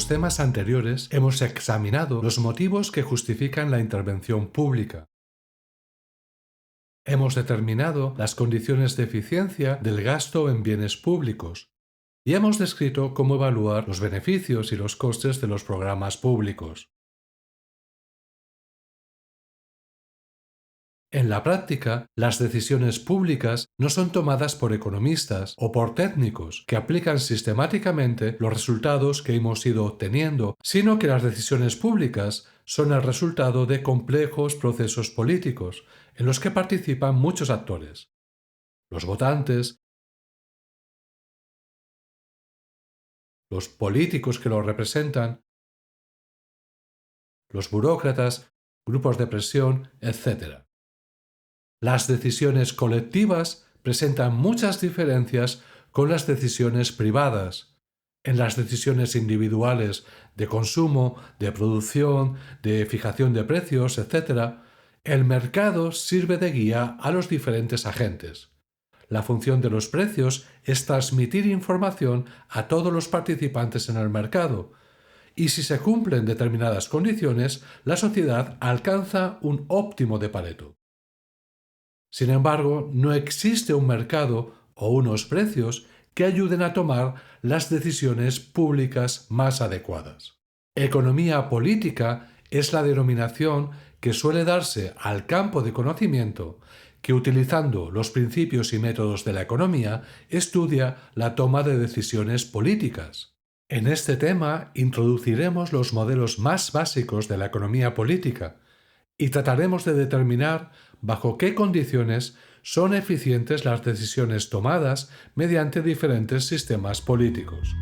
los temas anteriores hemos examinado los motivos que justifican la intervención pública. Hemos determinado las condiciones de eficiencia del gasto en bienes públicos y hemos descrito cómo evaluar los beneficios y los costes de los programas públicos. En la práctica, las decisiones públicas no son tomadas por economistas o por técnicos que aplican sistemáticamente los resultados que hemos ido obteniendo, sino que las decisiones públicas son el resultado de complejos procesos políticos en los que participan muchos actores: los votantes, los políticos que los representan, los burócratas, grupos de presión, etc. Las decisiones colectivas presentan muchas diferencias con las decisiones privadas. En las decisiones individuales de consumo, de producción, de fijación de precios, etc., el mercado sirve de guía a los diferentes agentes. La función de los precios es transmitir información a todos los participantes en el mercado, y si se cumplen determinadas condiciones, la sociedad alcanza un óptimo de Pareto. Sin embargo, no existe un mercado o unos precios que ayuden a tomar las decisiones públicas más adecuadas. Economía política es la denominación que suele darse al campo de conocimiento que, utilizando los principios y métodos de la economía, estudia la toma de decisiones políticas. En este tema introduciremos los modelos más básicos de la economía política y trataremos de determinar bajo qué condiciones son eficientes las decisiones tomadas mediante diferentes sistemas políticos.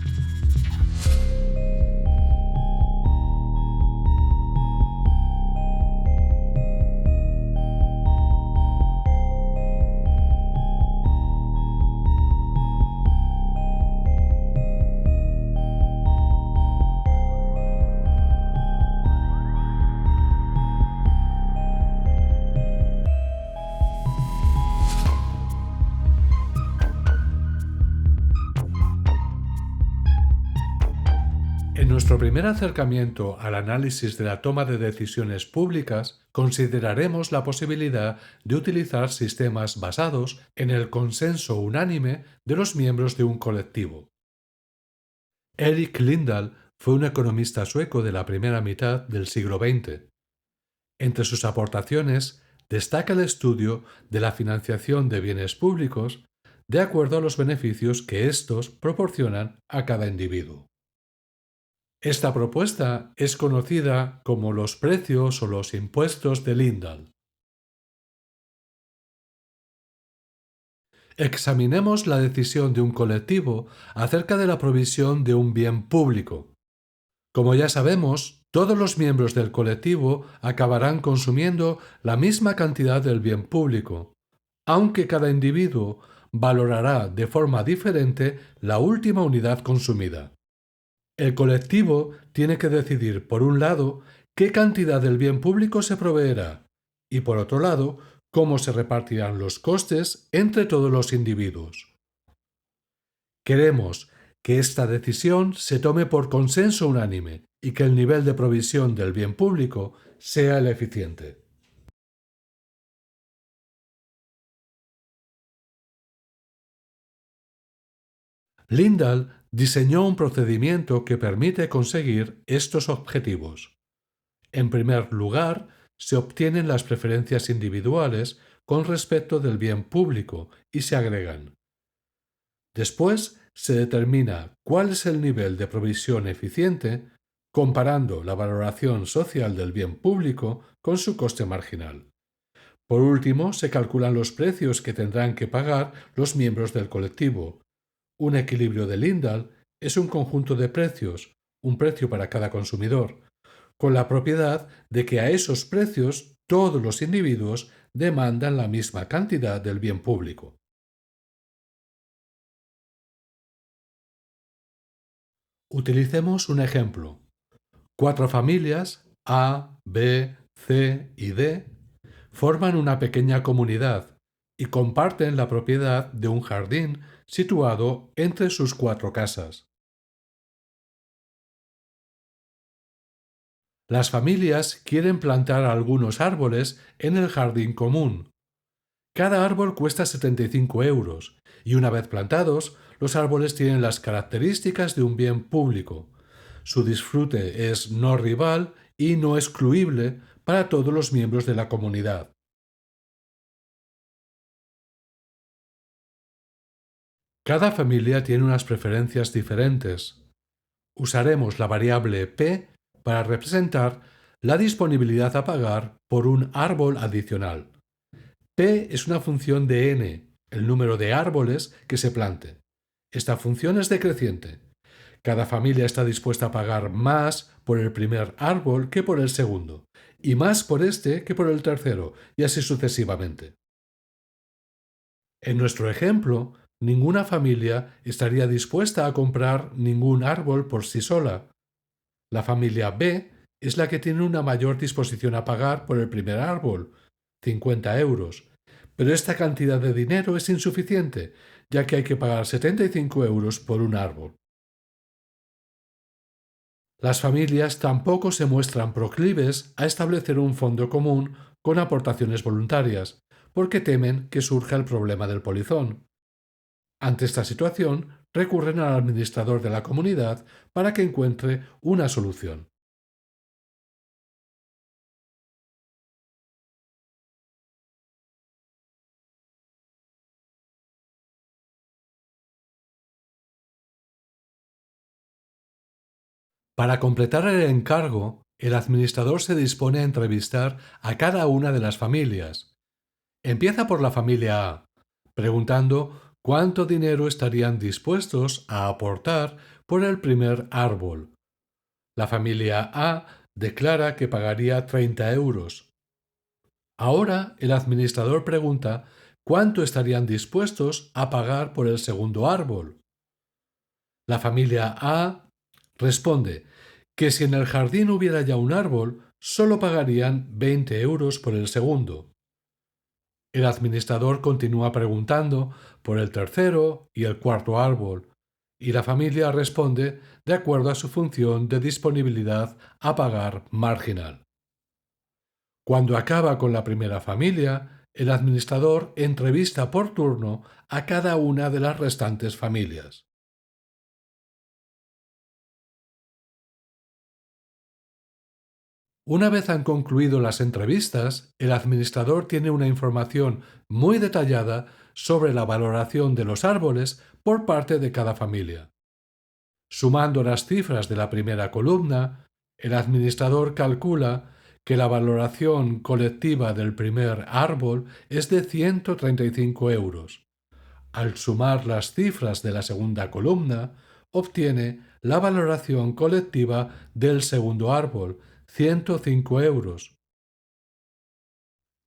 En nuestro primer acercamiento al análisis de la toma de decisiones públicas, consideraremos la posibilidad de utilizar sistemas basados en el consenso unánime de los miembros de un colectivo. Erik Lindahl fue un economista sueco de la primera mitad del siglo XX. Entre sus aportaciones destaca el estudio de la financiación de bienes públicos de acuerdo a los beneficios que éstos proporcionan a cada individuo. Esta propuesta es conocida como los precios o los impuestos de Lindahl. Examinemos la decisión de un colectivo acerca de la provisión de un bien público. Como ya sabemos, todos los miembros del colectivo acabarán consumiendo la misma cantidad del bien público, aunque cada individuo valorará de forma diferente la última unidad consumida. El colectivo tiene que decidir, por un lado, qué cantidad del bien público se proveerá y, por otro lado, cómo se repartirán los costes entre todos los individuos. Queremos que esta decisión se tome por consenso unánime y que el nivel de provisión del bien público sea el eficiente. Lindahl diseñó un procedimiento que permite conseguir estos objetivos. En primer lugar, se obtienen las preferencias individuales con respecto del bien público y se agregan. Después se determina cuál es el nivel de provisión eficiente comparando la valoración social del bien público con su coste marginal. Por último, se calculan los precios que tendrán que pagar los miembros del colectivo. Un equilibrio de Lindahl es un conjunto de precios, un precio para cada consumidor, con la propiedad de que a esos precios todos los individuos demandan la misma cantidad del bien público. Utilicemos un ejemplo. 4 familias, A, B, C y D, forman una pequeña comunidad y comparten la propiedad de un jardín situado entre sus 4 casas. Las familias quieren plantar algunos árboles en el jardín común. Cada árbol cuesta 75 euros y una vez plantados, los árboles tienen las características de un bien público. Su disfrute es no rival y no excluible para todos los miembros de la comunidad. Cada familia tiene unas preferencias diferentes. Usaremos la variable P para representar la disponibilidad a pagar por un árbol adicional. P es una función de n, el número de árboles que se plante. Esta función es decreciente. Cada familia está dispuesta a pagar más por el primer árbol que por el segundo, y más por este que por el tercero, y así sucesivamente. En nuestro ejemplo, ninguna familia estaría dispuesta a comprar ningún árbol por sí sola. La familia B es la que tiene una mayor disposición a pagar por el primer árbol, 50 euros. Pero esta cantidad de dinero es insuficiente, ya que hay que pagar 75 euros por un árbol. Las familias tampoco se muestran proclives a establecer un fondo común con aportaciones voluntarias, porque temen que surja el problema del polizón. Ante esta situación, recurren al administrador de la comunidad para que encuentre una solución. Para completar el encargo, el administrador se dispone a entrevistar a cada una de las familias. Empieza por la familia A, preguntando cuánto dinero estarían dispuestos a aportar por el primer árbol. La familia A declara que pagaría 30 euros. Ahora el administrador pregunta cuánto estarían dispuestos a pagar por el segundo árbol. La familia A responde que si en el jardín hubiera ya un árbol, solo pagarían 20 euros por el segundo. El administrador continúa preguntando por el tercero y el cuarto árbol, y la familia responde de acuerdo a su función de disponibilidad a pagar marginal. Cuando acaba con la primera familia, el administrador entrevista por turno a cada una de las restantes familias. Una vez han concluido las entrevistas, el administrador tiene una información muy detallada sobre la valoración de los árboles por parte de cada familia. Sumando las cifras de la primera columna, el administrador calcula que la valoración colectiva del primer árbol es de 135 euros. Al sumar las cifras de la segunda columna, obtiene la valoración colectiva del segundo árbol, 105 euros.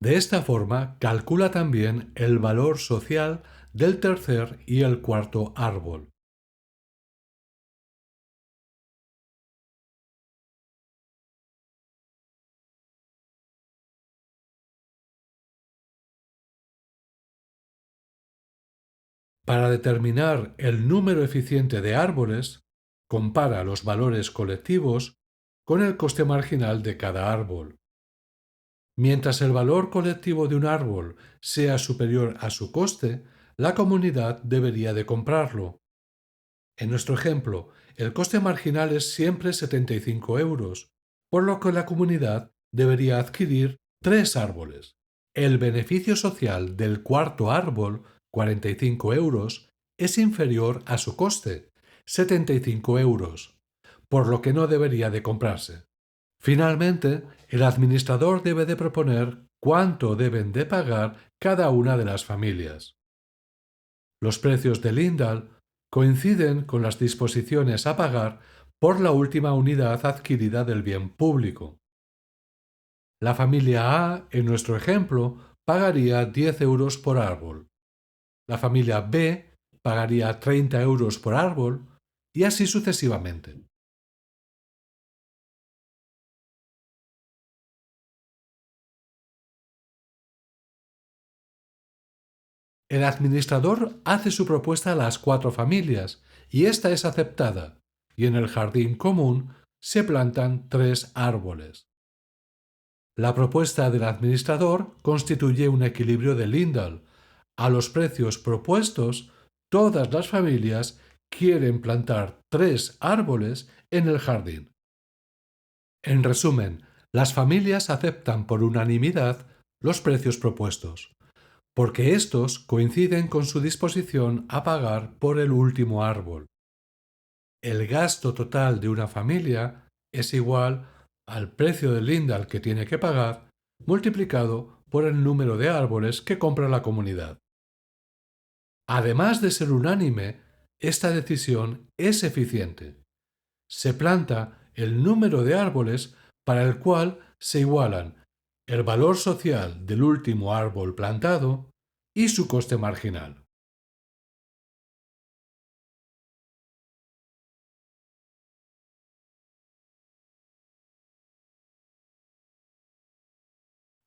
De esta forma, calcula también el valor social del tercer y el cuarto árbol. Para determinar el número eficiente de árboles, compara los valores colectivos con el coste marginal de cada árbol. Mientras el valor colectivo de un árbol sea superior a su coste, la comunidad debería de comprarlo. En nuestro ejemplo, el coste marginal es siempre 75 euros, por lo que la comunidad debería adquirir tres árboles. El beneficio social del cuarto árbol, 45 euros, es inferior a su coste, 75 euros, por lo que no debería de comprarse. Finalmente, el administrador debe de proponer cuánto deben de pagar cada una de las familias. Los precios de Lindal coinciden con las disposiciones a pagar por la última unidad adquirida del bien público. La familia A, en nuestro ejemplo, pagaría 10 euros por árbol. La familia B pagaría 30 euros por árbol y así sucesivamente. El administrador hace su propuesta a las cuatro familias y esta es aceptada, y en el jardín común se plantan 3 árboles. La propuesta del administrador constituye un equilibrio de Lindahl. A los precios propuestos, todas las familias quieren plantar 3 árboles en el jardín. En resumen, las familias aceptan por unanimidad los precios propuestos, porque estos coinciden con su disposición a pagar por el último árbol. El gasto total de una familia es igual al precio de Lindahl que tiene que pagar multiplicado por el número de árboles que compra la comunidad. Además de ser unánime, esta decisión es eficiente. Se planta el número de árboles para el cual se igualan el valor social del último árbol plantado y su coste marginal.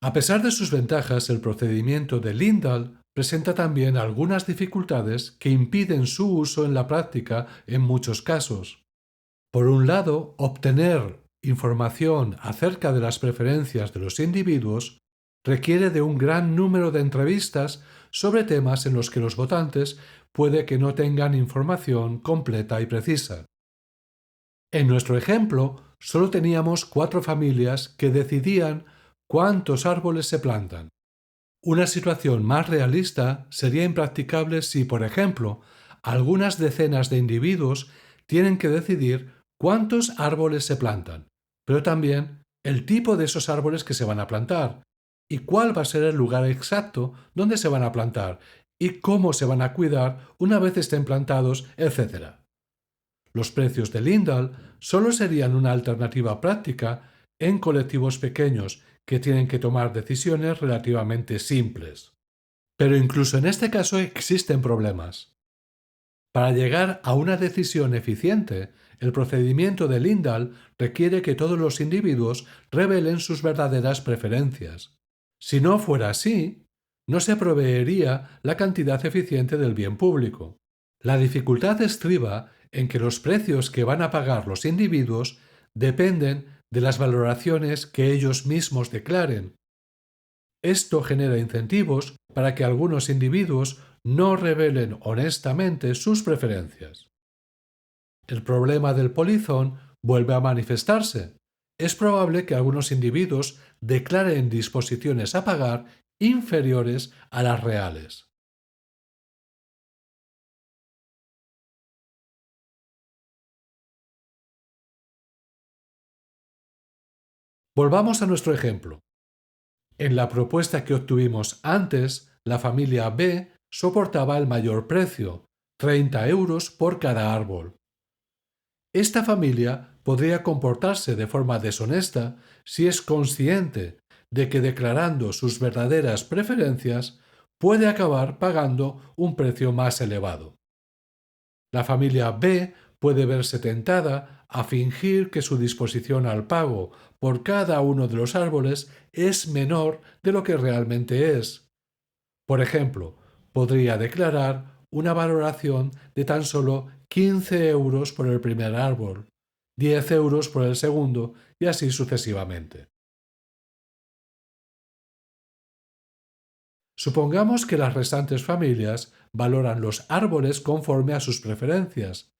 A pesar de sus ventajas, el procedimiento de Lindahl presenta también algunas dificultades que impiden su uso en la práctica en muchos casos. Por un lado, obtener información acerca de las preferencias de los individuos requiere de un gran número de entrevistas sobre temas en los que los votantes puede que no tengan información completa y precisa. En nuestro ejemplo, solo teníamos 4 familias que decidían cuántos árboles se plantan. Una situación más realista sería impracticable si, por ejemplo, algunas decenas de individuos tienen que decidir cuántos árboles se plantan, pero también el tipo de esos árboles que se van a plantar y cuál va a ser el lugar exacto donde se van a plantar y cómo se van a cuidar una vez estén plantados, etc. Los precios de Lindahl solo serían una alternativa práctica en colectivos pequeños que tienen que tomar decisiones relativamente simples. Pero incluso en este caso existen problemas. Para llegar a una decisión eficiente, el procedimiento de Lindahl requiere que todos los individuos revelen sus verdaderas preferencias. Si no fuera así, no se proveería la cantidad eficiente del bien público. La dificultad estriba en que los precios que van a pagar los individuos dependen de las valoraciones que ellos mismos declaren. Esto genera incentivos para que algunos individuos no revelen honestamente sus preferencias. El problema del polizón vuelve a manifestarse. Es probable que algunos individuos declaren disposiciones a pagar inferiores a las reales. Volvamos a nuestro ejemplo. En la propuesta que obtuvimos antes, la familia B soportaba el mayor precio, 30 euros por cada árbol. Esta familia podría comportarse de forma deshonesta si es consciente de que declarando sus verdaderas preferencias puede acabar pagando un precio más elevado. La familia B puede verse tentada a fingir que su disposición al pago por cada uno de los árboles es menor de lo que realmente es. Por ejemplo, podría declarar una valoración de tan solo 15 euros por el primer árbol, 10 euros por el segundo y así sucesivamente. Supongamos que las restantes familias valoran los árboles conforme a sus preferencias.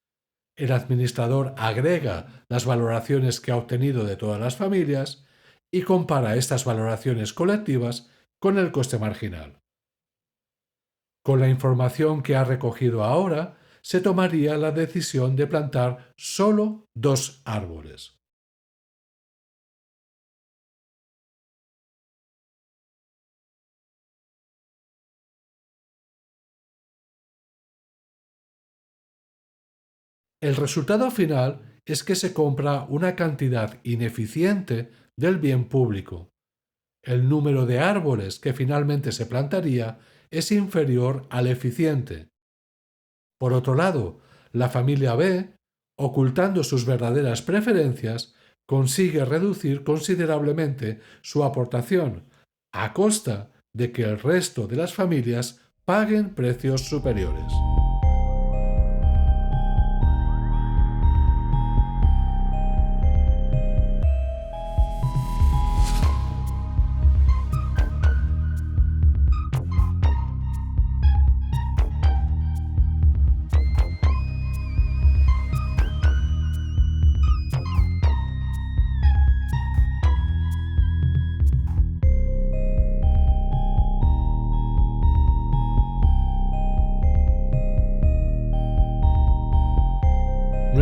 El administrador agrega las valoraciones que ha obtenido de todas las familias y compara estas valoraciones colectivas con el coste marginal. Con la información que ha recogido ahora, se tomaría la decisión de plantar solo 2 árboles. El resultado final es que se compra una cantidad ineficiente del bien público. El número de árboles que finalmente se plantaría es inferior al eficiente. Por otro lado, la familia B, ocultando sus verdaderas preferencias, consigue reducir considerablemente su aportación, a costa de que el resto de las familias paguen precios superiores.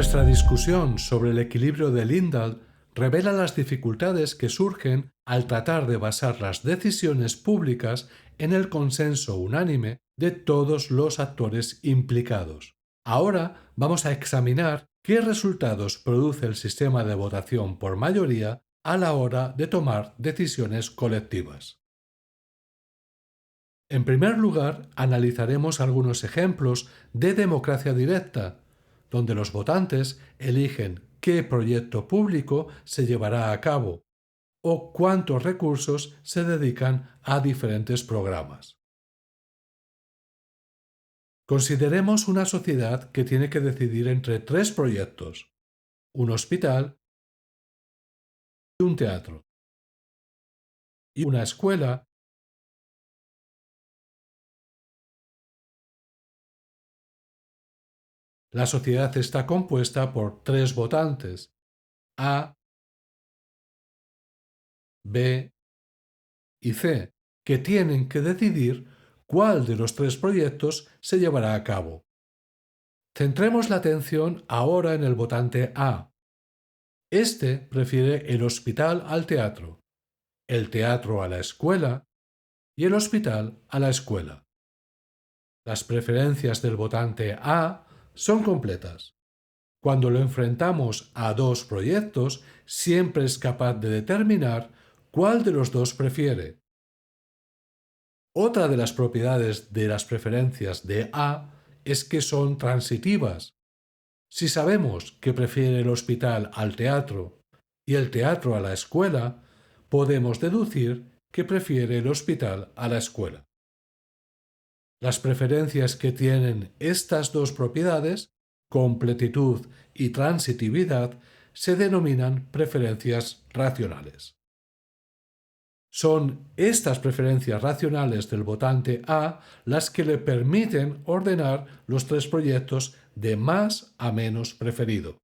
Nuestra discusión sobre el equilibrio de Lindahl revela las dificultades que surgen al tratar de basar las decisiones públicas en el consenso unánime de todos los actores implicados. Ahora vamos a examinar qué resultados produce el sistema de votación por mayoría a la hora de tomar decisiones colectivas. En primer lugar, analizaremos algunos ejemplos de democracia directa, donde los votantes eligen qué proyecto público se llevará a cabo o cuántos recursos se dedican a diferentes programas. Consideremos una sociedad que tiene que decidir entre tres proyectos: un hospital, un teatro y una escuela. La sociedad está compuesta por tres votantes: A, B y C, que tienen que decidir cuál de los tres proyectos se llevará a cabo. Centremos la atención ahora en el votante A. Este prefiere el hospital al teatro, el teatro a la escuela y el hospital a la escuela. Las preferencias del votante A son completas. Cuando lo enfrentamos a dos proyectos, siempre es capaz de determinar cuál de los dos prefiere. Otra de las propiedades de las preferencias de A es que son transitivas. Si sabemos que prefiere el hospital al teatro y el teatro a la escuela, podemos deducir que prefiere el hospital a la escuela. Las preferencias que tienen estas dos propiedades, completitud y transitividad, se denominan preferencias racionales. Son estas preferencias racionales del votante A las que le permiten ordenar los tres proyectos de más a menos preferido.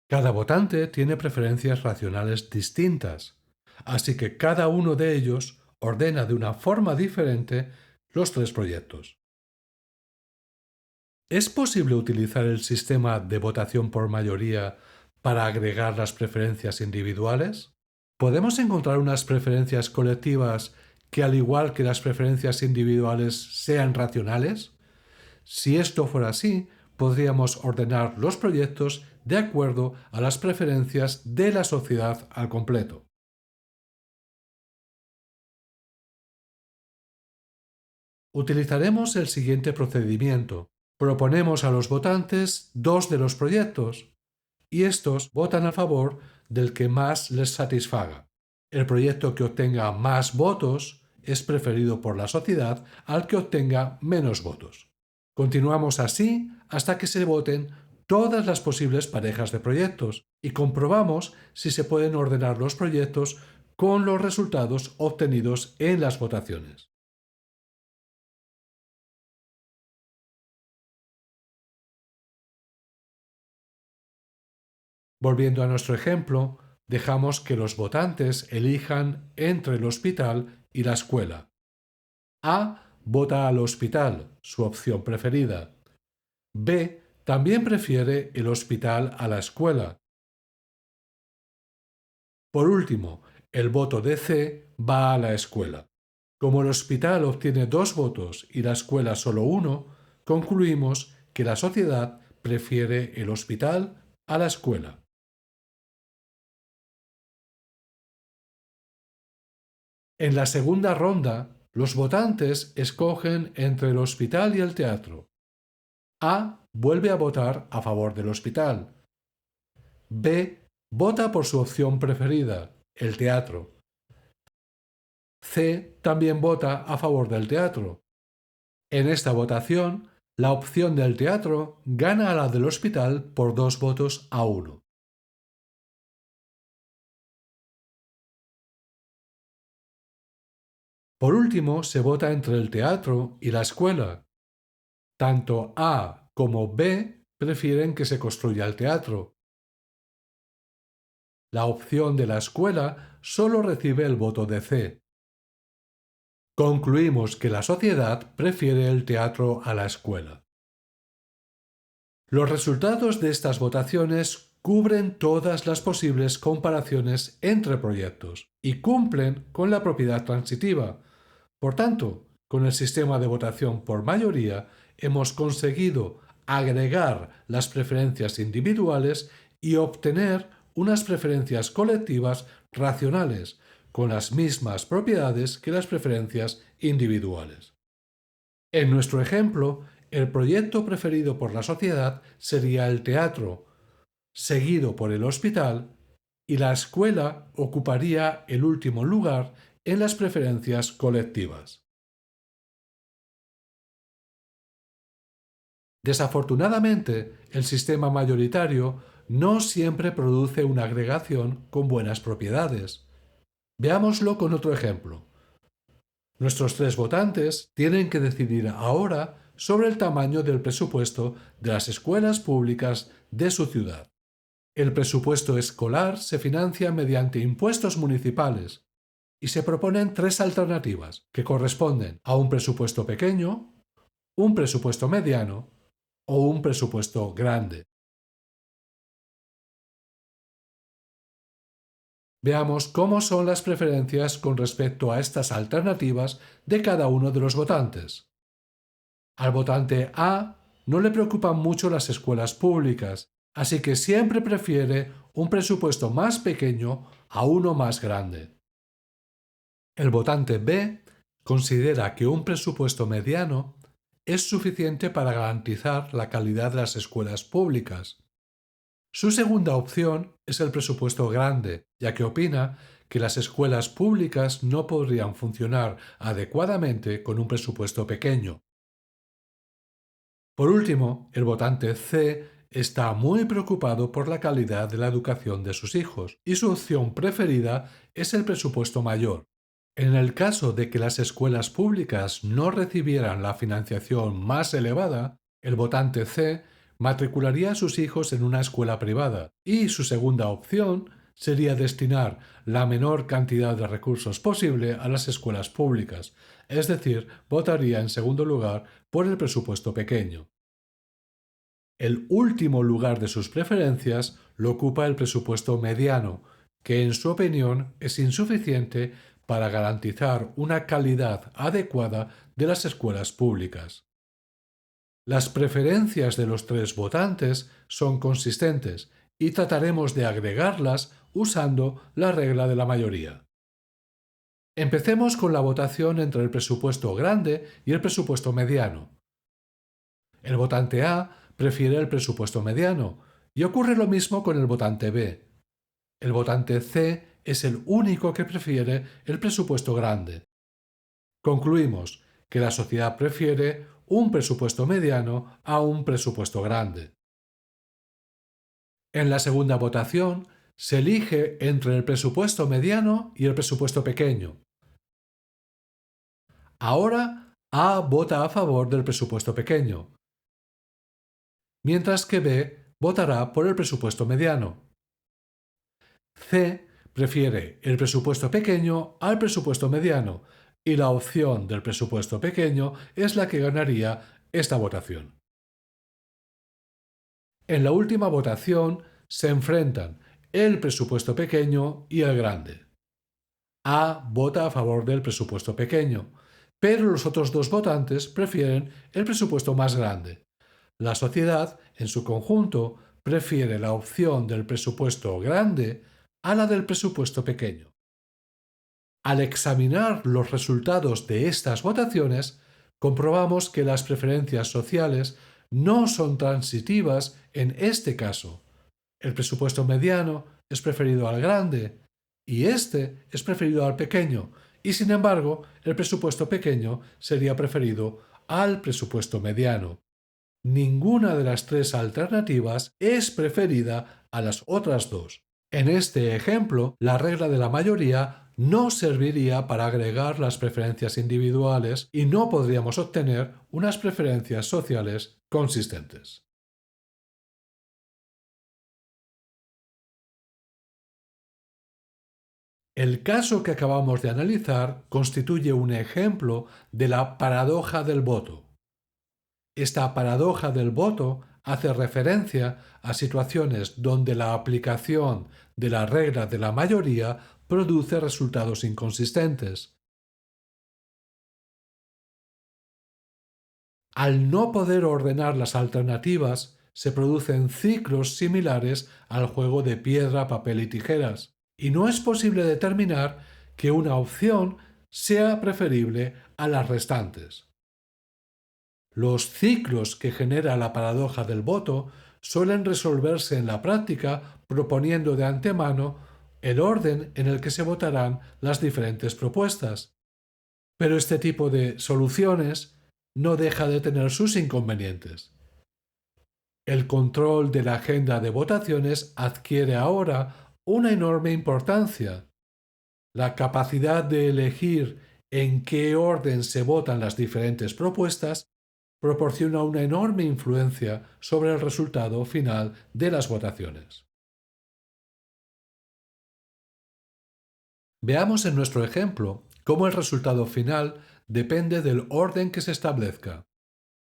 Cada votante tiene preferencias racionales distintas, así que cada uno de ellos ordena de una forma diferente los tres proyectos. ¿Es posible utilizar el sistema de votación por mayoría para agregar las preferencias individuales? ¿Podemos encontrar unas preferencias colectivas que, al igual que las preferencias individuales, sean racionales? Si esto fuera así, podríamos ordenar los proyectos de acuerdo a las preferencias de la sociedad al completo. Utilizaremos el siguiente procedimiento. Proponemos a los votantes dos de los proyectos y estos votan a favor del que más les satisfaga. El proyecto que obtenga más votos es preferido por la sociedad al que obtenga menos votos. Continuamos así hasta que se voten todas las posibles parejas de proyectos y comprobamos si se pueden ordenar los proyectos con los resultados obtenidos en las votaciones. Volviendo a nuestro ejemplo, dejamos que los votantes elijan entre el hospital y la escuela. A vota al hospital, su opción preferida. B también prefiere el hospital a la escuela. Por último, el voto de C va a la escuela. Como el hospital obtiene dos votos y la escuela solo uno, concluimos que la sociedad prefiere el hospital a la escuela. En la segunda ronda, los votantes escogen entre el hospital y el teatro. A vuelve a votar a favor del hospital. B vota por su opción preferida, el teatro. C también vota a favor del teatro. En esta votación, la opción del teatro gana a la del hospital por 2 votos a 1. Por último, se vota entre el teatro y la escuela. Tanto A como B prefieren que se construya el teatro. La opción de la escuela solo recibe el voto de C. Concluimos que la sociedad prefiere el teatro a la escuela. Los resultados de estas votaciones cubren todas las posibles comparaciones entre proyectos y cumplen con la propiedad transitiva. Por tanto, con el sistema de votación por mayoría hemos conseguido agregar las preferencias individuales y obtener unas preferencias colectivas racionales, con las mismas propiedades que las preferencias individuales. En nuestro ejemplo, el proyecto preferido por la sociedad sería el teatro, seguido por el hospital, y la escuela ocuparía el último lugar en las preferencias colectivas. Desafortunadamente, el sistema mayoritario no siempre produce una agregación con buenas propiedades. Veámoslo con otro ejemplo. Nuestros tres votantes tienen que decidir ahora sobre el tamaño del presupuesto de las escuelas públicas de su ciudad. El presupuesto escolar se financia mediante impuestos municipales y se proponen tres alternativas que corresponden a un presupuesto pequeño, un presupuesto mediano o un presupuesto grande. Veamos cómo son las preferencias con respecto a estas alternativas de cada uno de los votantes. Al votante A no le preocupan mucho las escuelas públicas, así que siempre prefiere un presupuesto más pequeño a uno más grande. El votante B considera que un presupuesto mediano es suficiente para garantizar la calidad de las escuelas públicas. Su segunda opción es el presupuesto grande, ya que opina que las escuelas públicas no podrían funcionar adecuadamente con un presupuesto pequeño. Por último, el votante C está muy preocupado por la calidad de la educación de sus hijos y su opción preferida es el presupuesto mayor. En el caso de que las escuelas públicas no recibieran la financiación más elevada, el votante C matricularía a sus hijos en una escuela privada y su segunda opción sería destinar la menor cantidad de recursos posible a las escuelas públicas, es decir, votaría en segundo lugar por el presupuesto pequeño. El último lugar de sus preferencias lo ocupa el presupuesto mediano, que en su opinión es insuficiente para garantizar una calidad adecuada de las escuelas públicas. Las preferencias de los tres votantes son consistentes y trataremos de agregarlas usando la regla de la mayoría. Empecemos con la votación entre el presupuesto grande y el presupuesto mediano. El votante A prefiere el presupuesto mediano y ocurre lo mismo con el votante B. El votante C es el único que prefiere el presupuesto grande. Concluimos que la sociedad prefiere un presupuesto mediano a un presupuesto grande. En la segunda votación se elige entre el presupuesto mediano y el presupuesto pequeño. Ahora A vota a favor del presupuesto pequeño, mientras que B votará por el presupuesto mediano. C prefiere el presupuesto pequeño al presupuesto mediano y la opción del presupuesto pequeño es la que ganaría esta votación. En la última votación se enfrentan el presupuesto pequeño y el grande. A vota a favor del presupuesto pequeño, pero los otros dos votantes prefieren el presupuesto más grande. La sociedad, en su conjunto, prefiere la opción del presupuesto grande a la del presupuesto pequeño. Al examinar los resultados de estas votaciones, comprobamos que las preferencias sociales no son transitivas en este caso. El presupuesto mediano es preferido al grande y este es preferido al pequeño, y sin embargo, el presupuesto pequeño sería preferido al presupuesto mediano. Ninguna de las tres alternativas es preferida a las otras dos. En este ejemplo, la regla de la mayoría no serviría para agregar las preferencias individuales y no podríamos obtener unas preferencias sociales consistentes. El caso que acabamos de analizar constituye un ejemplo de la paradoja del voto. Esta paradoja del voto hace referencia a situaciones donde la aplicación de la regla de la mayoría produce resultados inconsistentes. Al no poder ordenar las alternativas, se producen ciclos similares al juego de piedra, papel y tijeras, y no es posible determinar que una opción sea preferible a las restantes. Los ciclos que genera la paradoja del voto suelen resolverse en la práctica proponiendo de antemano el orden en el que se votarán las diferentes propuestas. Pero este tipo de soluciones no deja de tener sus inconvenientes. El control de la agenda de votaciones adquiere ahora una enorme importancia. La capacidad de elegir en qué orden se votan las diferentes propuestas proporciona una enorme influencia sobre el resultado final de las votaciones. Veamos en nuestro ejemplo cómo el resultado final depende del orden que se establezca.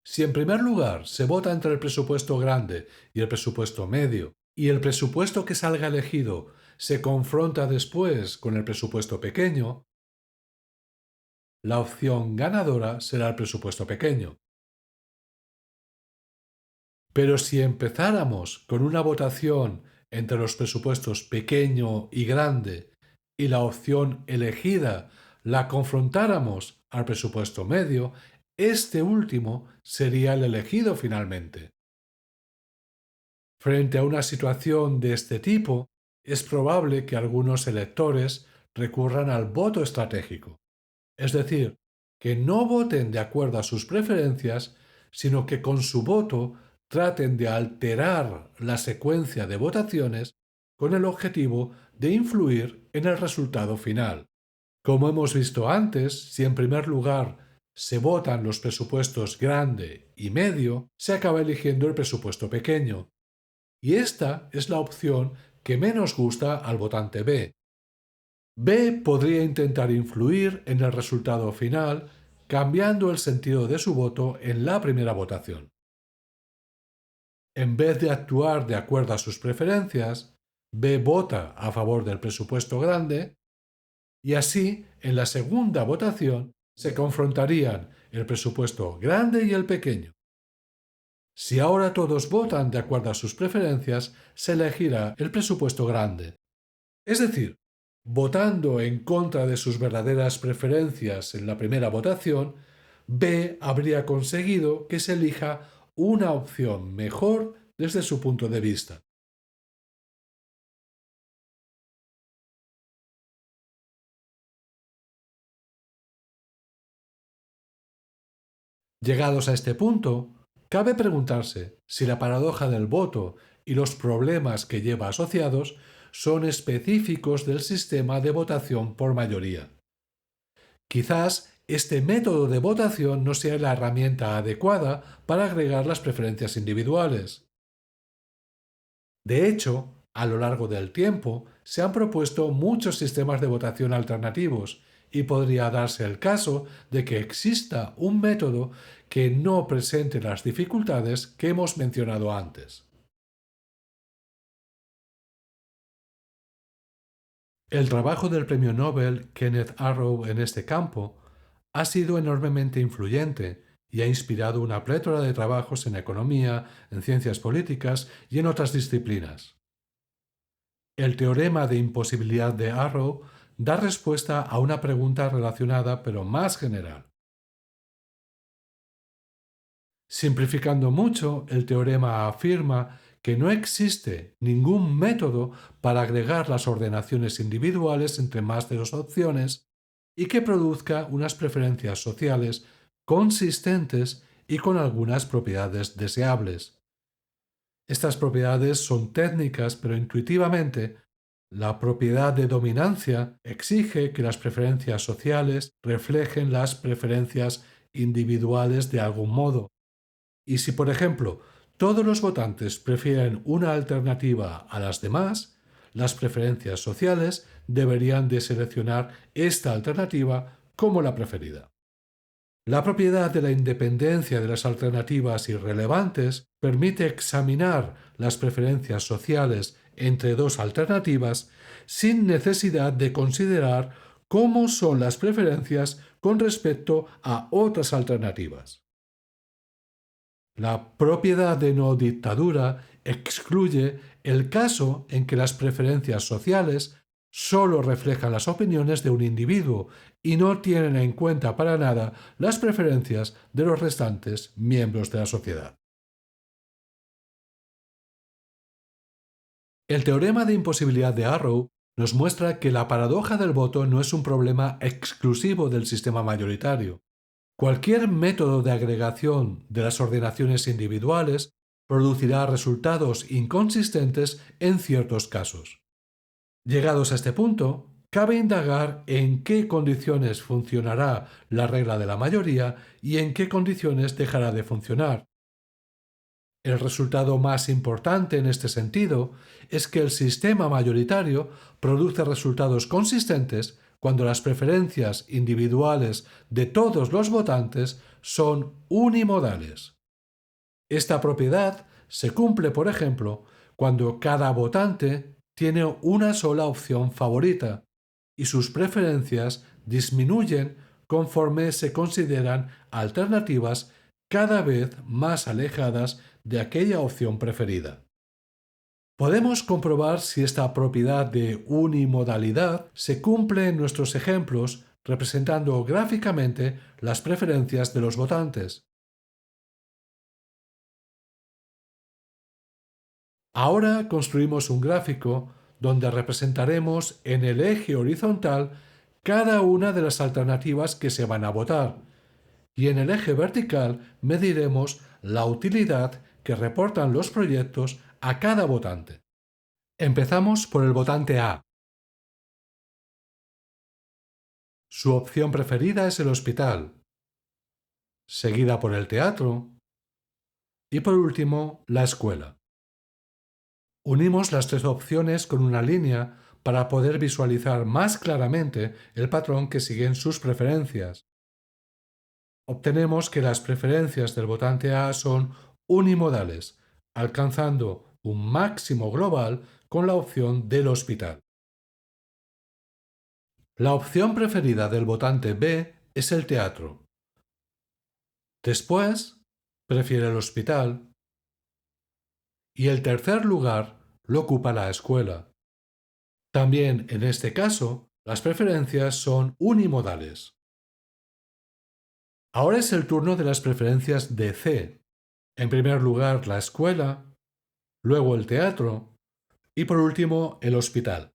Si en primer lugar se vota entre el presupuesto grande y el presupuesto medio, y el presupuesto que salga elegido se confronta después con el presupuesto pequeño, la opción ganadora será el presupuesto pequeño. Pero si empezáramos con una votación entre los presupuestos pequeño y grande y la opción elegida la confrontáramos al presupuesto medio, este último sería el elegido finalmente. Frente a una situación de este tipo, es probable que algunos electores recurran al voto estratégico, es decir, que no voten de acuerdo a sus preferencias, sino que con su voto traten de alterar la secuencia de votaciones con el objetivo de influir en el resultado final. Como hemos visto antes, si en primer lugar se votan los presupuestos grande y medio, se acaba eligiendo el presupuesto pequeño. Y esta es la opción que menos gusta al votante B. B podría intentar influir en el resultado final cambiando el sentido de su voto en la primera votación. En vez de actuar de acuerdo a sus preferencias, B vota a favor del presupuesto grande y así en la segunda votación se confrontarían el presupuesto grande y el pequeño. Si ahora todos votan de acuerdo a sus preferencias, se elegirá el presupuesto grande. Es decir, votando en contra de sus verdaderas preferencias en la primera votación, B habría conseguido que se elija una opción mejor desde su punto de vista. Llegados a este punto, cabe preguntarse si la paradoja del voto y los problemas que lleva asociados son específicos del sistema de votación por mayoría. Quizás este método de votación no sea la herramienta adecuada para agregar las preferencias individuales. De hecho, a lo largo del tiempo se han propuesto muchos sistemas de votación alternativos y podría darse el caso de que exista un método que no presente las dificultades que hemos mencionado antes. El trabajo del premio Nobel Kenneth Arrow en este campo ha sido enormemente influyente y ha inspirado una plétora de trabajos en economía, en ciencias políticas y en otras disciplinas. El teorema de imposibilidad de Arrow da respuesta a una pregunta relacionada pero más general. Simplificando mucho, el teorema afirma que no existe ningún método para agregar las ordenaciones individuales entre más de dos opciones y que produzca unas preferencias sociales consistentes y con algunas propiedades deseables. Estas propiedades son técnicas, pero intuitivamente, la propiedad de dominancia exige que las preferencias sociales reflejen las preferencias individuales de algún modo. Y si, por ejemplo, todos los votantes prefieren una alternativa a las demás, las preferencias sociales deberían de seleccionar esta alternativa como la preferida. La propiedad de la independencia de las alternativas irrelevantes permite examinar las preferencias sociales entre dos alternativas sin necesidad de considerar cómo son las preferencias con respecto a otras alternativas. La propiedad de no dictadura excluye el caso en que las preferencias sociales solo reflejan las opiniones de un individuo y no tienen en cuenta para nada las preferencias de los restantes miembros de la sociedad. El teorema de imposibilidad de Arrow nos muestra que la paradoja del voto no es un problema exclusivo del sistema mayoritario. Cualquier método de agregación de las ordenaciones individuales producirá resultados inconsistentes en ciertos casos. Llegados a este punto, cabe indagar en qué condiciones funcionará la regla de la mayoría y en qué condiciones dejará de funcionar. El resultado más importante en este sentido es que el sistema mayoritario produce resultados consistentes cuando las preferencias individuales de todos los votantes son unimodales. Esta propiedad se cumple, por ejemplo, cuando cada votante tiene una sola opción favorita y sus preferencias disminuyen conforme se consideran alternativas cada vez más alejadas de aquella opción preferida. Podemos comprobar si esta propiedad de unimodalidad se cumple en nuestros ejemplos representando gráficamente las preferencias de los votantes. Ahora construimos un gráfico donde representaremos en el eje horizontal cada una de las alternativas que se van a votar y en el eje vertical mediremos la utilidad que reportan los proyectos a cada votante. Empezamos por el votante A. Su opción preferida es el hospital, seguida por el teatro y por último la escuela. Unimos las tres opciones con una línea para poder visualizar más claramente el patrón que siguen sus preferencias. Obtenemos que las preferencias del votante A son unimodales, alcanzando un máximo global con la opción del hospital. La opción preferida del votante B es el teatro. Después, prefiere el hospital. Y el tercer lugar lo ocupa la escuela. También en este caso, las preferencias son unimodales. Ahora es el turno de las preferencias de C. En primer lugar, la escuela, luego el teatro y por último el hospital.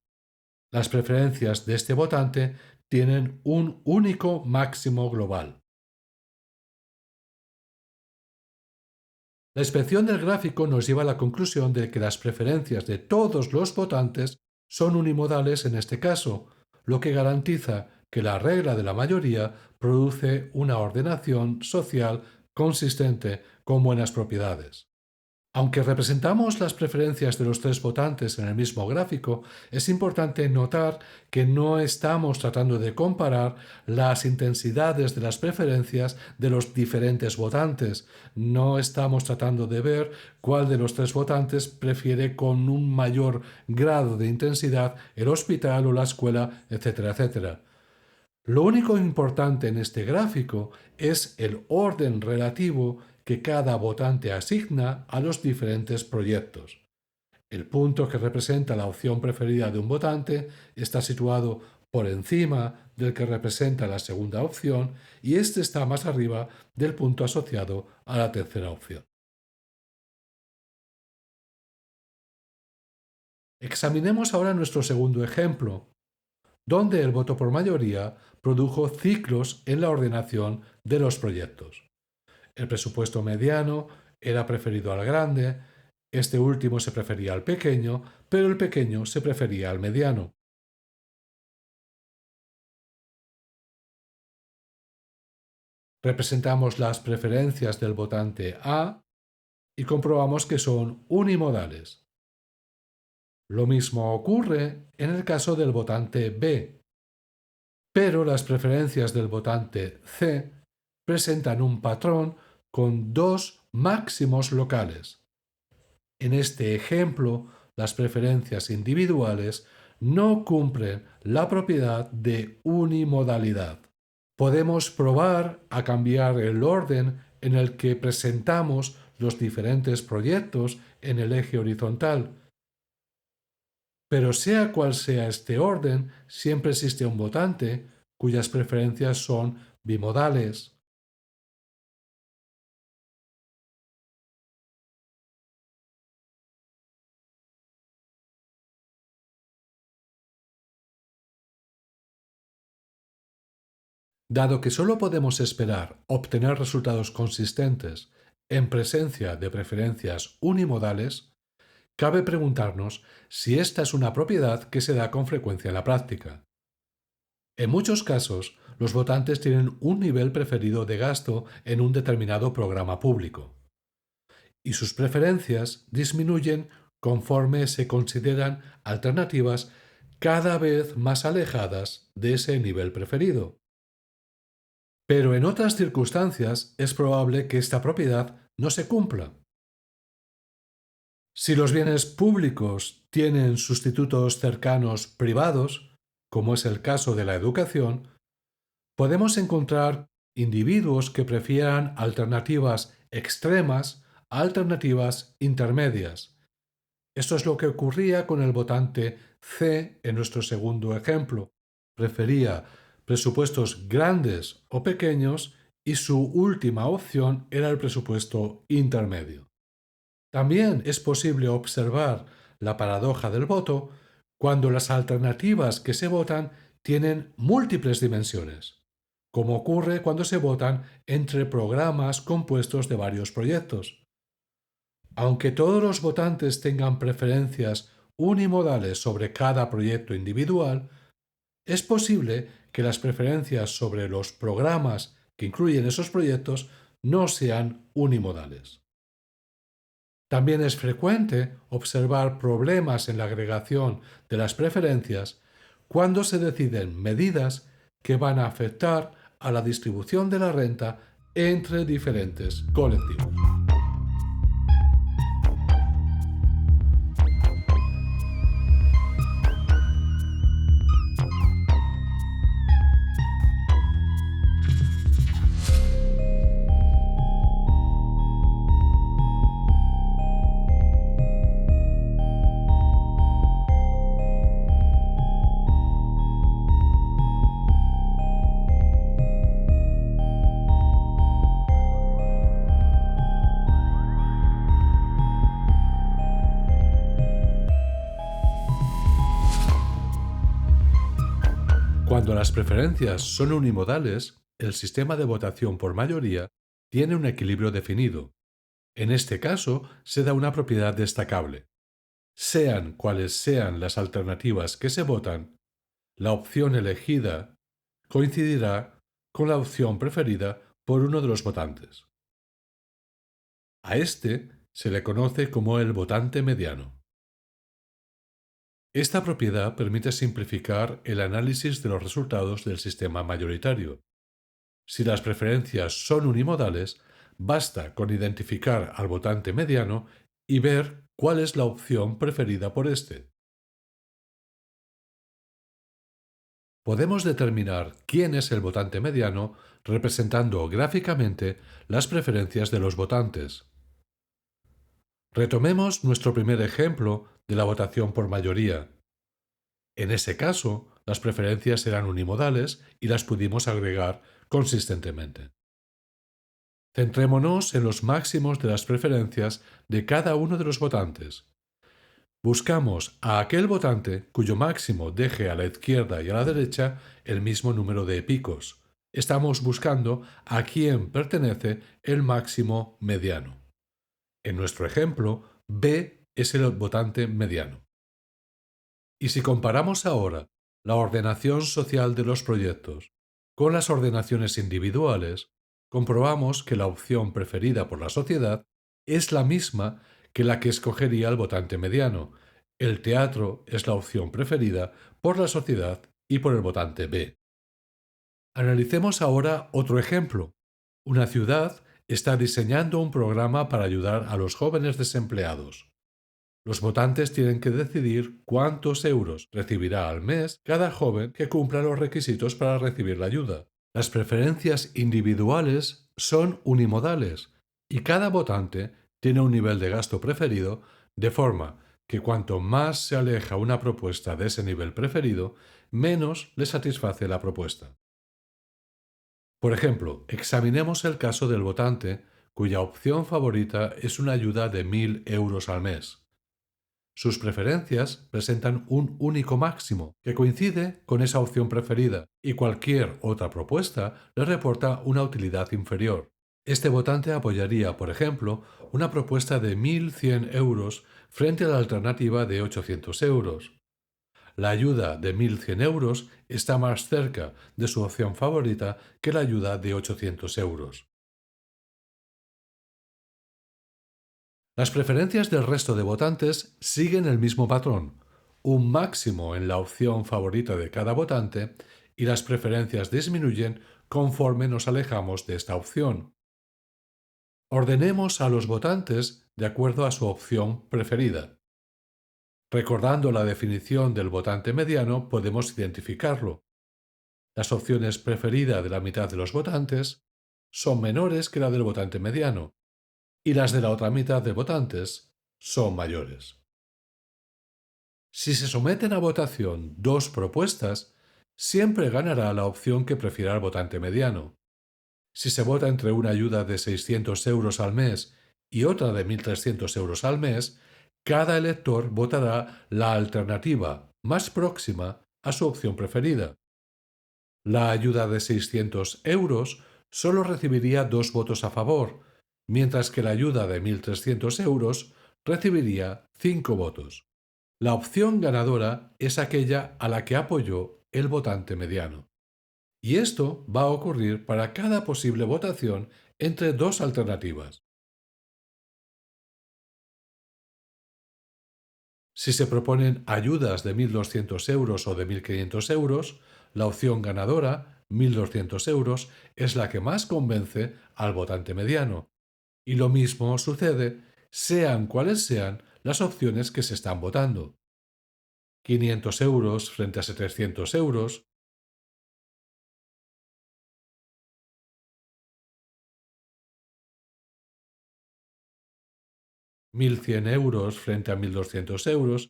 Las preferencias de este votante tienen un único máximo global. La inspección del gráfico nos lleva a la conclusión de que las preferencias de todos los votantes son unimodales en este caso, lo que garantiza que la regla de la mayoría produce una ordenación social consistente con buenas propiedades. Aunque representamos las preferencias de los tres votantes en el mismo gráfico, es importante notar que no estamos tratando de comparar las intensidades de las preferencias de los diferentes votantes. No estamos tratando de ver cuál de los tres votantes prefiere con un mayor grado de intensidad el hospital o la escuela, etcétera, etcétera. Lo único importante en este gráfico es el orden relativo que cada votante asigna a los diferentes proyectos. El punto que representa la opción preferida de un votante está situado por encima del que representa la segunda opción y este está más arriba del punto asociado a la tercera opción. Examinemos ahora nuestro segundo ejemplo, donde el voto por mayoría produjo ciclos en la ordenación de los proyectos. El presupuesto mediano era preferido al grande, este último se prefería al pequeño, pero el pequeño se prefería al mediano. Representamos las preferencias del votante A y comprobamos que son unimodales. Lo mismo ocurre en el caso del votante B, pero las preferencias del votante C presentan un patrón con dos máximos locales. En este ejemplo, las preferencias individuales no cumplen la propiedad de unimodalidad. Podemos probar a cambiar el orden en el que presentamos los diferentes proyectos en el eje horizontal, pero sea cual sea este orden, siempre existe un votante cuyas preferencias son bimodales. Dado que solo podemos esperar obtener resultados consistentes en presencia de preferencias unimodales, cabe preguntarnos si esta es una propiedad que se da con frecuencia en la práctica. En muchos casos, los votantes tienen un nivel preferido de gasto en un determinado programa público, y sus preferencias disminuyen conforme se consideran alternativas cada vez más alejadas de ese nivel preferido. Pero en otras circunstancias es probable que esta propiedad no se cumpla. Si los bienes públicos tienen sustitutos cercanos privados, como es el caso de la educación, podemos encontrar individuos que prefieran alternativas extremas a alternativas intermedias. Esto es lo que ocurría con el votante C en nuestro segundo ejemplo. Prefería presupuestos grandes o pequeños y su última opción era el presupuesto intermedio. También es posible observar la paradoja del voto cuando las alternativas que se votan tienen múltiples dimensiones, como ocurre cuando se votan entre programas compuestos de varios proyectos. Aunque todos los votantes tengan preferencias unimodales sobre cada proyecto individual, es posible que las preferencias sobre los programas que incluyen esos proyectos no sean unimodales. También es frecuente observar problemas en la agregación de las preferencias cuando se deciden medidas que van a afectar a la distribución de la renta entre diferentes colectivos. Cuando las preferencias son unimodales, el sistema de votación por mayoría tiene un equilibrio definido. En este caso, se da una propiedad destacable. Sean cuales sean las alternativas que se votan, la opción elegida coincidirá con la opción preferida por uno de los votantes. A este se le conoce como el votante mediano. Esta propiedad permite simplificar el análisis de los resultados del sistema mayoritario. Si las preferencias son unimodales, basta con identificar al votante mediano y ver cuál es la opción preferida por éste. Podemos determinar quién es el votante mediano representando gráficamente las preferencias de los votantes. Retomemos nuestro primer ejemplo de la votación por mayoría. En ese caso, las preferencias eran unimodales y las pudimos agregar consistentemente. Centrémonos en los máximos de las preferencias de cada uno de los votantes. Buscamos a aquel votante cuyo máximo deje a la izquierda y a la derecha el mismo número de picos. Estamos buscando a quién pertenece el máximo mediano. En nuestro ejemplo, B es el votante mediano. Y si comparamos ahora la ordenación social de los proyectos con las ordenaciones individuales, comprobamos que la opción preferida por la sociedad es la misma que la que escogería el votante mediano, El teatro es la opción preferida por la sociedad y por el votante B. Analicemos ahora otro ejemplo. Una ciudad está diseñando un programa para ayudar a los jóvenes desempleados. Los votantes tienen que decidir cuántos euros recibirá al mes cada joven que cumpla los requisitos para recibir la ayuda. Las preferencias individuales son unimodales y cada votante tiene un nivel de gasto preferido, de forma que cuanto más se aleja una propuesta de ese nivel preferido, menos le satisface la propuesta. Por ejemplo, examinemos el caso del votante cuya opción favorita es una ayuda de 1.000 euros al mes. Sus preferencias presentan un único máximo que coincide con esa opción preferida y cualquier otra propuesta le reporta una utilidad inferior. Este votante apoyaría, por ejemplo, una propuesta de 1.100 euros frente a la alternativa de 800 euros. La ayuda de 1.100 euros está más cerca de su opción favorita que la ayuda de 800 euros. Las preferencias del resto de votantes siguen el mismo patrón, un máximo en la opción favorita de cada votante, y las preferencias disminuyen conforme nos alejamos de esta opción. Ordenemos a los votantes de acuerdo a su opción preferida. Recordando la definición del votante mediano, podemos identificarlo. Las opciones preferidas de la mitad de los votantes son menores que la del votante mediano, y las de la otra mitad de votantes son mayores. Si se someten a votación dos propuestas, siempre ganará la opción que prefiera el votante mediano. Si se vota entre una ayuda de 600 euros al mes y otra de 1.300 euros al mes, cada elector votará la alternativa más próxima a su opción preferida. La ayuda de 600 euros solo recibiría 2 votos a favor, mientras que la ayuda de 1.300 euros recibiría 5 votos. La opción ganadora es aquella a la que apoyó el votante mediano. Y esto va a ocurrir para cada posible votación entre dos alternativas. Si se proponen ayudas de 1.200 euros o de 1.500 euros, la opción ganadora, 1.200 euros, es la que más convence al votante mediano. Y lo mismo sucede sean cuales sean las opciones que se están votando. 500 euros frente a 700 euros, 1.100 euros frente a 1.200 euros.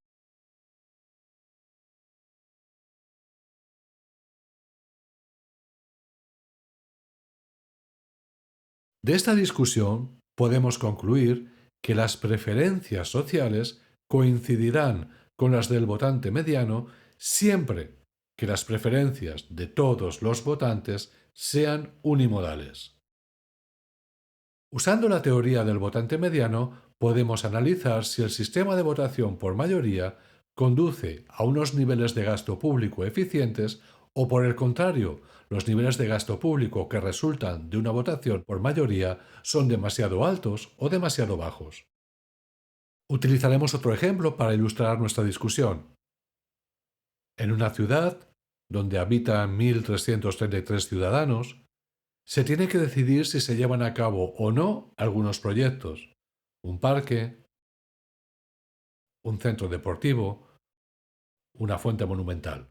De esta discusión podemos concluir que las preferencias sociales coincidirán con las del votante mediano siempre que las preferencias de todos los votantes sean unimodales. Usando la teoría del votante mediano, podemos analizar si el sistema de votación por mayoría conduce a unos niveles de gasto público eficientes o, por el contrario, los niveles de gasto público que resultan de una votación por mayoría son demasiado altos o demasiado bajos. Utilizaremos otro ejemplo para ilustrar nuestra discusión. En una ciudad donde habitan 1.333 ciudadanos, se tiene que decidir si se llevan a cabo o no algunos proyectos: un parque, un centro deportivo, una fuente monumental.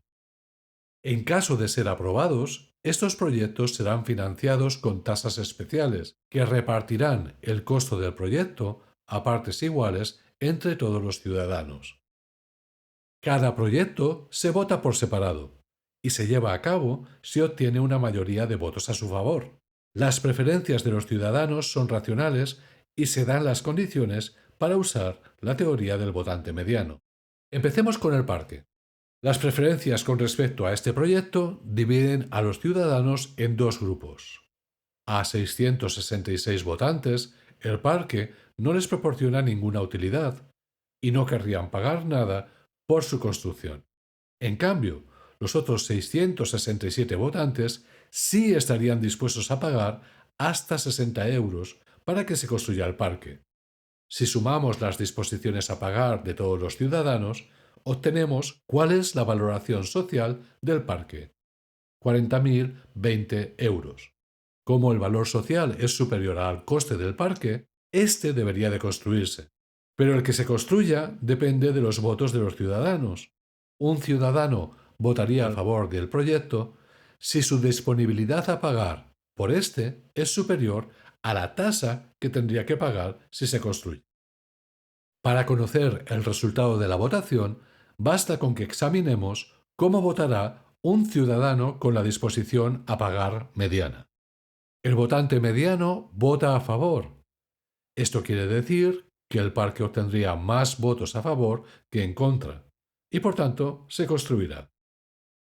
En caso de ser aprobados, estos proyectos serán financiados con tasas especiales que repartirán el costo del proyecto a partes iguales entre todos los ciudadanos. Cada proyecto se vota por separado y se lleva a cabo si obtiene una mayoría de votos a su favor. Las preferencias de los ciudadanos son racionales y se dan las condiciones para usar la teoría del votante mediano. Empecemos con el parque. Las preferencias con respecto a este proyecto dividen a los ciudadanos en dos grupos. A 666 votantes, el parque no les proporciona ninguna utilidad y no querrían pagar nada por su construcción. En cambio, los otros 667 votantes sí estarían dispuestos a pagar hasta 60 euros para que se construya el parque. Si sumamos las disposiciones a pagar de todos los ciudadanos, obtenemos cuál es la valoración social del parque: 40.020 euros. Como el valor social es superior al coste del parque, este debería de construirse. Pero el que se construya depende de los votos de los ciudadanos. Un ciudadano votaría a favor del proyecto si su disponibilidad a pagar por este es superior a la tasa que tendría que pagar si se construye. Para conocer el resultado de la votación, basta con que examinemos cómo votará un ciudadano con la disposición a pagar mediana. El votante mediano vota a favor. Esto quiere decir que el parque obtendría más votos a favor que en contra, y por tanto se construirá.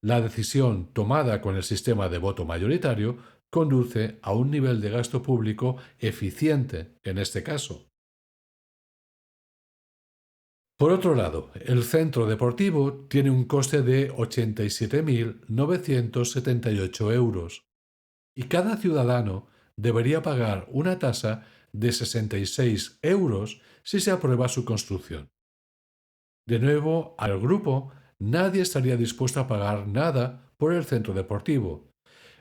La decisión tomada con el sistema de voto mayoritario conduce a un nivel de gasto público eficiente en este caso. Por otro lado, el centro deportivo tiene un coste de 87.978 euros y cada ciudadano debería pagar una tasa de 66 euros si se aprueba su construcción. De nuevo, al grupo nadie estaría dispuesto a pagar nada por el centro deportivo,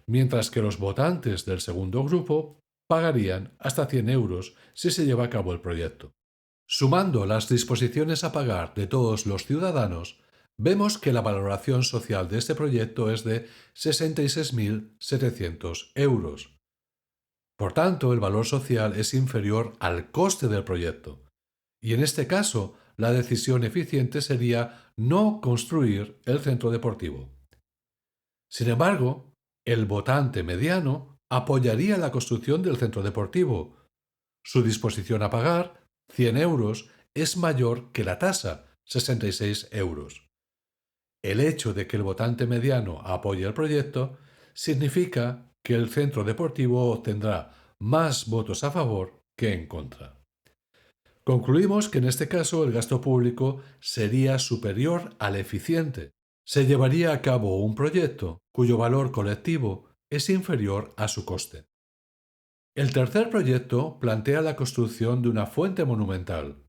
mientras que los votantes del segundo grupo pagarían hasta 100 euros si se lleva a cabo el proyecto. Sumando las disposiciones a pagar de todos los ciudadanos, vemos que la valoración social de este proyecto es de 66.700 euros. Por tanto, el valor social es inferior al coste del proyecto. Y en este caso, la decisión eficiente sería no construir el centro deportivo. Sin embargo, el votante mediano apoyaría la construcción del centro deportivo. Su disposición a pagar, 100 euros, es mayor que la tasa, 66 euros. El hecho de que el votante mediano apoye el proyecto significa que el centro deportivo obtendrá más votos a favor que en contra. Concluimos que en este caso el gasto público sería superior al eficiente. Se llevaría a cabo un proyecto cuyo valor colectivo es inferior a su coste. El tercer proyecto plantea la construcción de una fuente monumental.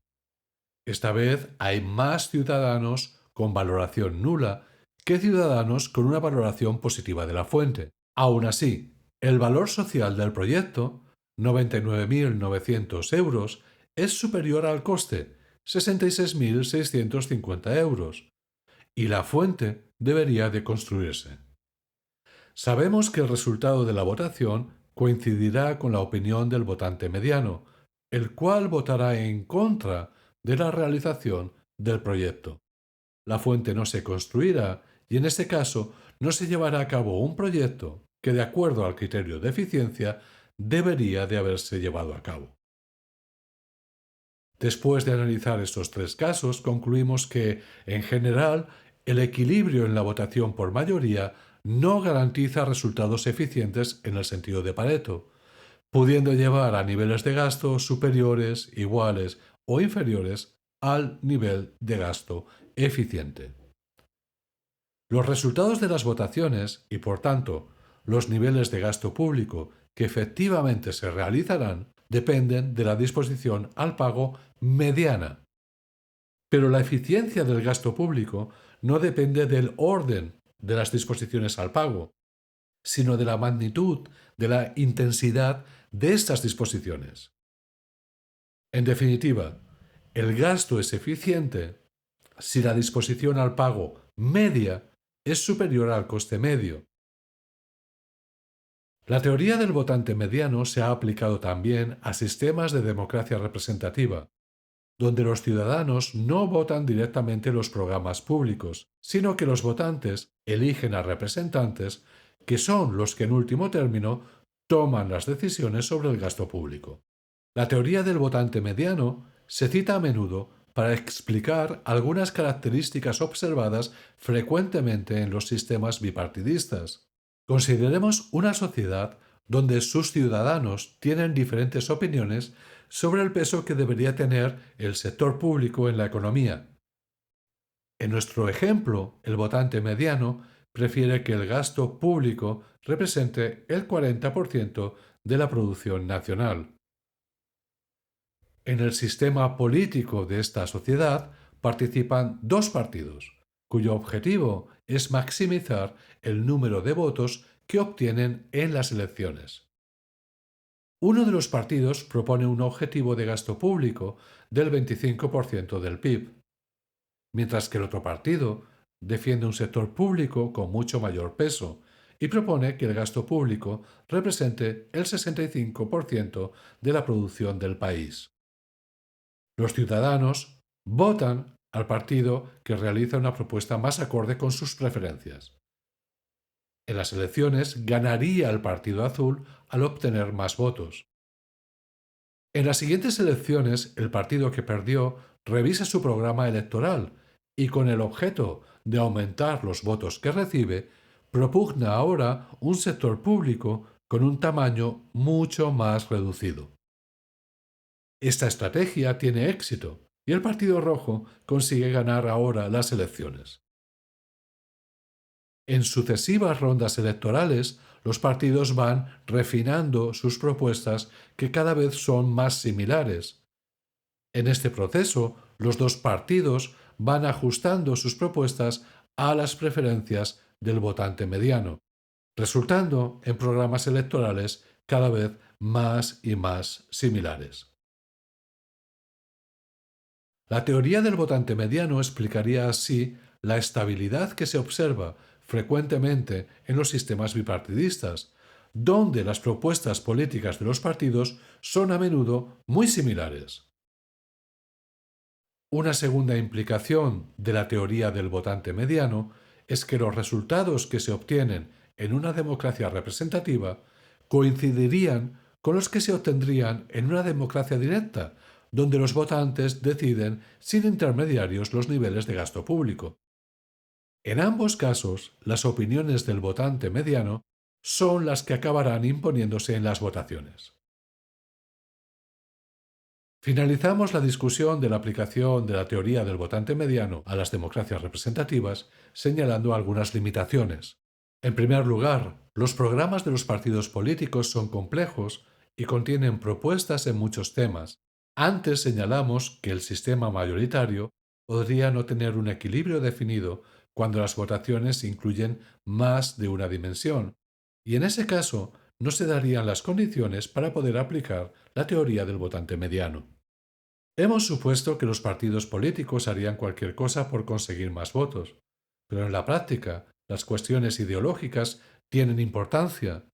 Esta vez hay más ciudadanos con valoración nula que ciudadanos con una valoración positiva de la fuente. Aún así, el valor social del proyecto, 99.900 euros, es superior al coste, 66.650 euros, y la fuente debería de construirse. Sabemos que el resultado de la votación coincidirá con la opinión del votante mediano, el cual votará en contra de la realización del proyecto. La fuente no se construirá y en este caso no se llevará a cabo un proyecto que, de acuerdo al criterio de eficiencia, debería de haberse llevado a cabo. Después de analizar estos tres casos, concluimos que, en general, el equilibrio en la votación por mayoría no garantiza resultados eficientes en el sentido de Pareto, pudiendo llevar a niveles de gasto superiores, iguales o inferiores al nivel de gasto eficiente. Los resultados de las votaciones y, por tanto, los niveles de gasto público que efectivamente se realizarán dependen de la disposición al pago mediana. Pero la eficiencia del gasto público no depende del orden de las disposiciones al pago, sino de la magnitud, de la intensidad de estas disposiciones. En definitiva, el gasto es eficiente si la disposición al pago media es superior al coste medio. La teoría del votante mediano se ha aplicado también a sistemas de democracia representativa, donde los ciudadanos no votan directamente los programas públicos, sino que los votantes eligen a representantes que son los que en último término toman las decisiones sobre el gasto público. La teoría del votante mediano se cita a menudo para explicar algunas características observadas frecuentemente en los sistemas bipartidistas. Consideremos una sociedad donde sus ciudadanos tienen diferentes opiniones sobre el peso que debería tener el sector público en la economía. En nuestro ejemplo, el votante mediano prefiere que el gasto público represente el 40% de la producción nacional. En el sistema político de esta sociedad participan dos partidos, cuyo objetivo es maximizar el número de votos que obtienen en las elecciones. Uno de los partidos propone un objetivo de gasto público del 25% del PIB, mientras que el otro partido defiende un sector público con mucho mayor peso y propone que el gasto público represente el 65% de la producción del país. Los ciudadanos votan al partido que realiza una propuesta más acorde con sus preferencias. En las elecciones ganaría el partido azul al obtener más votos. En las siguientes elecciones, el partido que perdió revisa su programa electoral y con el objeto de aumentar los votos que recibe, propugna ahora un sector público con un tamaño mucho más reducido. Esta estrategia tiene éxito y el Partido Rojo consigue ganar ahora las elecciones. En sucesivas rondas electorales, los partidos van refinando sus propuestas que cada vez son más similares. En este proceso, los dos partidos van ajustando sus propuestas a las preferencias del votante mediano, resultando en programas electorales cada vez más y más similares. La teoría del votante mediano explicaría así la estabilidad que se observa frecuentemente en los sistemas bipartidistas, donde las propuestas políticas de los partidos son a menudo muy similares. Una segunda implicación de la teoría del votante mediano es que los resultados que se obtienen en una democracia representativa coincidirían con los que se obtendrían en una democracia directa, donde los votantes deciden sin intermediarios los niveles de gasto público. En ambos casos, las opiniones del votante mediano son las que acabarán imponiéndose en las votaciones. Finalizamos la discusión de la aplicación de la teoría del votante mediano a las democracias representativas señalando algunas limitaciones. En primer lugar, los programas de los partidos políticos son complejos y contienen propuestas en muchos temas. Antes señalamos que el sistema mayoritario podría no tener un equilibrio definido cuando las votaciones incluyen más de una dimensión, y en ese caso no se darían las condiciones para poder aplicar la teoría del votante mediano. Hemos supuesto que los partidos políticos harían cualquier cosa por conseguir más votos, pero en la práctica las cuestiones ideológicas tienen importancia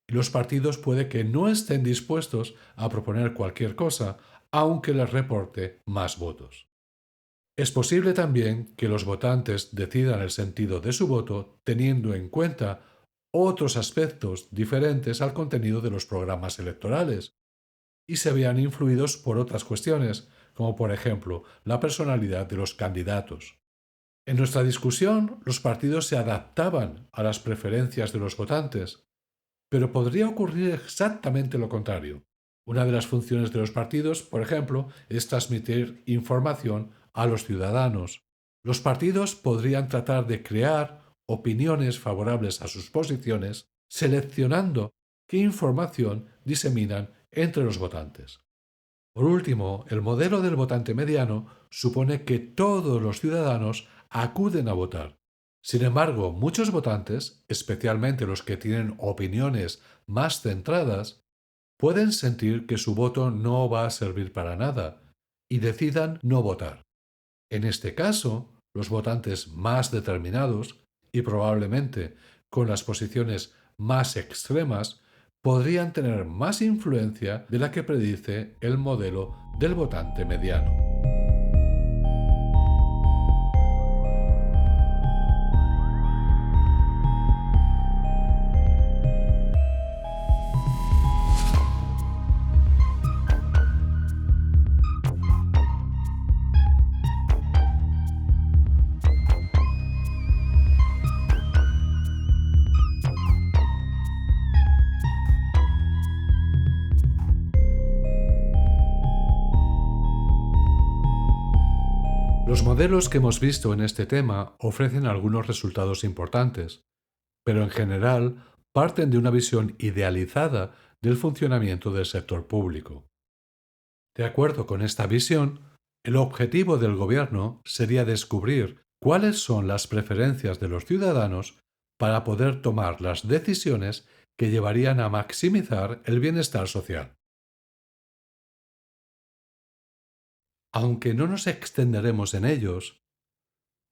y los partidos puede que no estén dispuestos a proponer cualquier cosa aunque les reporte más votos. Es posible también que los votantes decidan el sentido de su voto teniendo en cuenta otros aspectos diferentes al contenido de los programas electorales y se vean influidos por otras cuestiones, como por ejemplo la personalidad de los candidatos. En nuestra discusión, los partidos se adaptaban a las preferencias de los votantes, pero podría ocurrir exactamente lo contrario. Una de las funciones de los partidos, por ejemplo, es transmitir información a los ciudadanos. Los partidos podrían tratar de crear opiniones favorables a sus posiciones, seleccionando qué información diseminan entre los votantes. Por último, el modelo del votante mediano supone que todos los ciudadanos acuden a votar. Sin embargo, muchos votantes, especialmente los que tienen opiniones más centradas, pueden sentir que su voto no va a servir para nada y decidan no votar. En este caso, los votantes más determinados y probablemente con las posiciones más extremas podrían tener más influencia de la que predice el modelo del votante mediano. Los modelos que hemos visto en este tema ofrecen algunos resultados importantes, pero en general parten de una visión idealizada del funcionamiento del sector público. De acuerdo con esta visión, el objetivo del gobierno sería descubrir cuáles son las preferencias de los ciudadanos para poder tomar las decisiones que llevarían a maximizar el bienestar social. Aunque no nos extenderemos en ellos,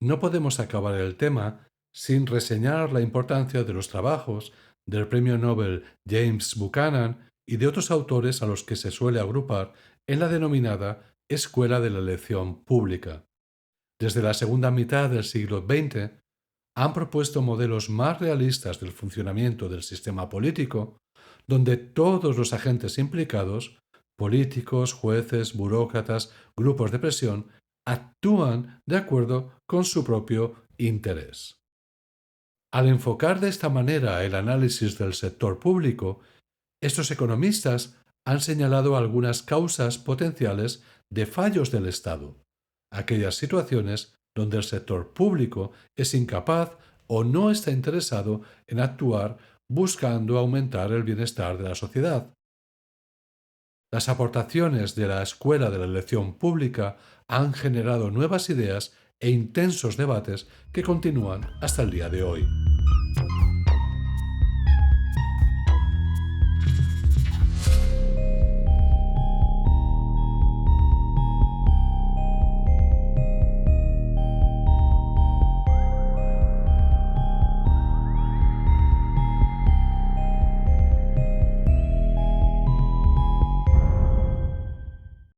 no podemos acabar el tema sin reseñar la importancia de los trabajos del premio Nobel James Buchanan y de otros autores a los que se suele agrupar en la denominada Escuela de la Elección Pública. Desde la segunda mitad del siglo XX han propuesto modelos más realistas del funcionamiento del sistema político, donde todos los agentes implicados, políticos, jueces, burócratas, grupos de presión, actúan de acuerdo con su propio interés. Al enfocar de esta manera el análisis del sector público, estos economistas han señalado algunas causas potenciales de fallos del Estado, aquellas situaciones donde el sector público es incapaz o no está interesado en actuar buscando aumentar el bienestar de la sociedad. Las aportaciones de la Escuela de la Elección Pública han generado nuevas ideas e intensos debates que continúan hasta el día de hoy.